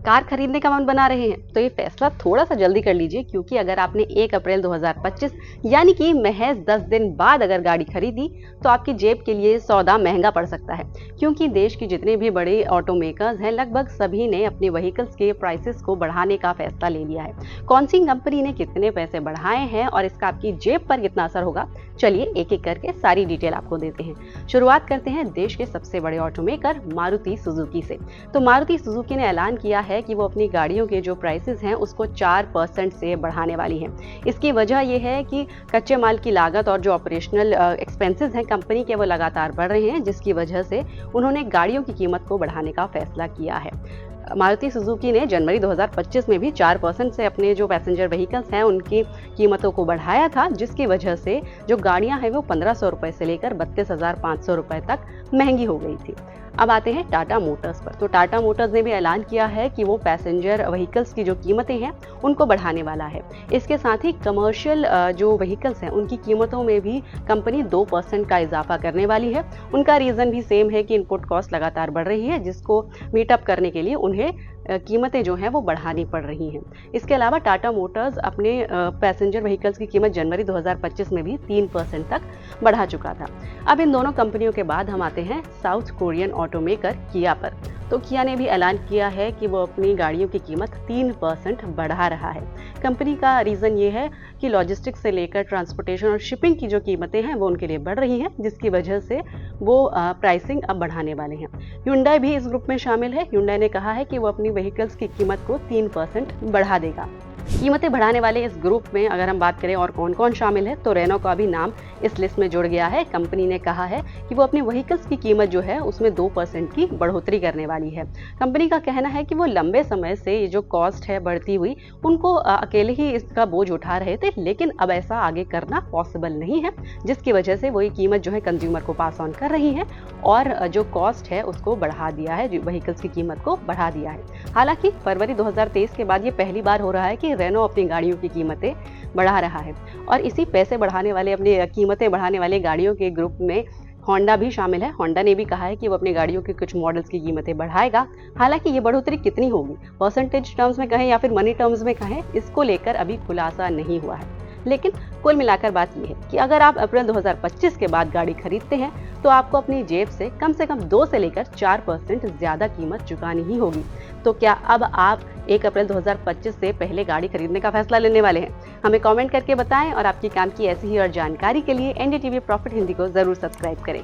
Car खरीदने का मन बना रहे हैं तो ये फैसला थोड़ा सा जल्दी कर लीजिए, क्योंकि अगर आपने 1 अप्रैल 2025 यानी कि महज 10 दिन बाद अगर गाड़ी खरीदी तो आपकी जेब के लिए सौदा महंगा पड़ सकता है, क्योंकि देश के जितने भी बड़े ऑटो मेकर्स हैं लगभग सभी ने अपने व्हीकल्स के प्राइसेस को बढ़ाने का फैसला ले लिया है। कौन सी कंपनी ने कितने पैसे बढ़ाए हैं और इसका आपकी जेब पर कितना असर होगा, चलिए एक एक करके सारी डिटेल आपको देते हैं। शुरुआत करते हैं देश के सबसे बड़े ऑटो मेकर मारुति सुजुकी से। तो मारुति सुजुकी ने ऐलान किया है कि वो अपनी गाड़ियों के जो प्राइसेस हैं उसको 4% से बढ़ाने वाली है। इसकी वजह यह है कि कच्चे माल की लागत और जो ऑपरेशनल एक्सपेंसेस हैं कंपनी के वो लगातार बढ़ रहे हैं, जिसकी वजह से उन्होंने गाड़ियों की कीमत को बढ़ाने का फैसला किया है। मारुति सुजुकी ने जनवरी 2025 में भी 4% से अपने जो पैसेंजर व्हीकल्स हैं उनकी कीमतों को बढ़ाया था, जिसकी वजह से जो गाड़ियां हैं वो 1500 रुपए से लेकर 32,500 रुपए तक महंगी हो गई थी। अब आते हैं टाटा मोटर्स पर। तो टाटा मोटर्स ने भी ऐलान किया है कि वो पैसेंजर व्हीकल्स की जो कीमतें हैं उनको बढ़ाने वाला है। इसके साथ ही कमर्शियल जो व्हीकल्स हैं उनकी कीमतों में भी कंपनी 2% का इजाफा करने वाली है। उनका रीज़न भी सेम है कि इनपुट कॉस्ट लगातार बढ़ रही है, जिसको मीटअप करने के लिए उन्हें कीमतें जो हैं वो बढ़ानी पड़ रही हैं। इसके अलावा टाटा मोटर्स अपने पैसेंजर व्हीकल्स की कीमत जनवरी 2025 में भी 3% तक बढ़ा चुका था। अब इन दोनों कंपनियों के बाद हम आते हैं साउथ कोरियन ऑटोमेकर किया पर। तो किया ने भी ऐलान किया है कि वो अपनी गाड़ियों की कीमत 3% बढ़ा रहा है। कंपनी का रीज़न ये है कि लॉजिस्टिक्स से लेकर ट्रांसपोर्टेशन और शिपिंग की जो कीमतें हैं वो उनके लिए बढ़ रही हैं, जिसकी वजह से वो प्राइसिंग अब बढ़ाने वाले हैं। Hyundai भी इस ग्रुप में शामिल है। Hyundai ने कहा है कि वो अपनी व्हीकल्स की कीमत को 3% बढ़ा देगा। कीमतें बढ़ाने वाले इस ग्रुप में अगर हम बात करें और कौन कौन शामिल है, तो रेनो का भी नाम इस लिस्ट में जुड़ गया है। कंपनी ने कहा है कि वो अपनी व्हीकल्स की कीमत जो है उसमें 2% की बढ़ोतरी करने वाली है। कंपनी का कहना है कि वो लंबे समय से ये जो कॉस्ट है बढ़ती हुई उनको अकेले ही इसका बोझ उठा रहे थे, लेकिन अब ऐसा आगे करना पॉसिबल नहीं है, जिसकी वजह से वही कीमत जो है कंज्यूमर को पास ऑन कर रही है और जो कॉस्ट है उसको बढ़ा दिया है, जो व्हीकल्स की कीमत को बढ़ा दिया है। हालांकि फरवरी 2023 के बाद ये पहली बार हो रहा है कि रेनो अपनी गाड़ियों की कीमतें बढ़ा रहा है और इसी पैसे बढ़ाने वाले अपनी कीमतें बढ़ाने वाले गाड़ियों के ग्रुप में होंडा भी शामिल है। होंडा ने भी कहा है कि वो अपनी गाड़ियों के कुछ मॉडल्स की कीमतें बढ़ाएगा। हालांकि ये बढ़ोतरी कितनी होगी, परसेंटेज टर्म्स में कहें या फिर मनी टर्म्स में कहें, इसको लेकर अभी खुलासा नहीं हुआ है। लेकिन कुल मिलाकर बात यह है कि अगर आप अप्रैल 2025 के बाद गाड़ी खरीदते हैं तो आपको अपनी जेब से कम 2 से लेकर 4% ज्यादा कीमत चुकानी ही होगी। तो क्या अब आप 1 अप्रैल 2025 से पहले गाड़ी खरीदने का फैसला लेने वाले हैं? हमें कमेंट करके बताएं और आपकी काम की ऐसी ही और जानकारी के लिए एनडीटीवी प्रॉफिट हिंदी को जरूर सब्सक्राइब करें।